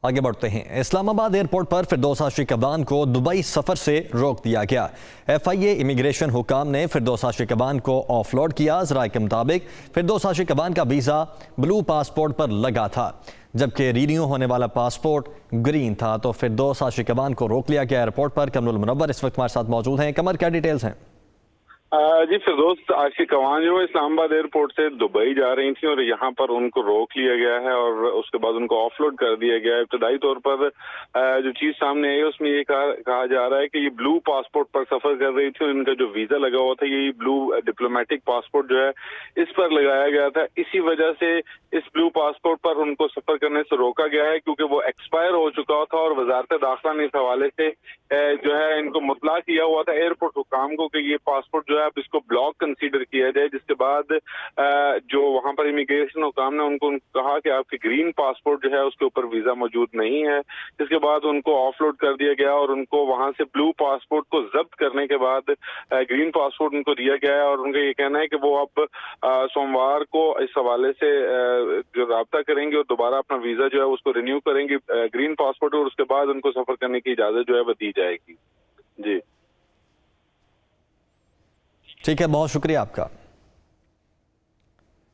आगे बढ़ते हैं। इस्लामाबाद एयरपोर्ट पर फिरदौस आशिक अबान को दुबई सफर से रोक दिया गया। FIA इमिग्रेशन हुकाम ने फिरदौस आशिक अबान को ऑफलोड किया। ज़राए के मुताबिक फिरदौस आशिक अबान का वीज़ा ब्लू पासपोर्ट पर लगा था, जबकि रिन्यू होने वाला पासपोर्ट ग्रीन था। तो फिरदौस आशिक अबान को रोक लिया गया एयरपोर्ट पर। कमरुल मुनव्वर इस वक्त हमारे साथ मौजूद हैं। कमर, क्या डिटेल्स हैं? जी, फिरदौस आशिक अबान जो इस्लामाबाद एयरपोर्ट से दुबई जा रही थी और यहाँ पर उनको रोक लिया गया है और उसके बाद उनको ऑफलोड कर दिया गया है। इब्तदाई तौर पर जो चीज सामने आई उसमें ये कहा जा रहा है कि ये ब्लू पासपोर्ट पर सफर कर रही थी और इनका जो वीजा लगा हुआ था ये ब्लू डिप्लोमेटिक पासपोर्ट जो है इस पर लगाया गया था। इसी वजह से इस ब्लू पासपोर्ट पर उनको सफर करने से रोका गया है, क्योंकि वो एक्सपायर हो चुका था और वजारत दाखिला ने इस हवाले से जो है इनको मुतला किया हुआ था एयरपोर्ट हुकाम को कि ये पासपोर्ट जो है अब इसको ब्लॉक कंसीडर किया जाए। जिसके बाद जो वहां पर इमिग्रेशन हुकाम ने उनको कहा कि आपके ग्रीन पासपोर्ट जो है उसके ऊपर वीजा मौजूद नहीं है। जिसके बाद उनको ऑफलोड कर दिया गया और उनको वहां से ब्लू पासपोर्ट को जब्त करने के बाद ग्रीन पासपोर्ट उनको दिया गया है। और उनका ये कहना है कि वो अब सोमवार को इस हवाले से जो राब्ता करेंगे और दोबारा अपना वीजा जो है उसको रिन्यू करेंगे ग्रीन पासपोर्ट, और उसके बाद उनको सफर करने की इजाजत जो है वो दी जाएगी। जी ठीक है, बहुत शुक्रिया आपका।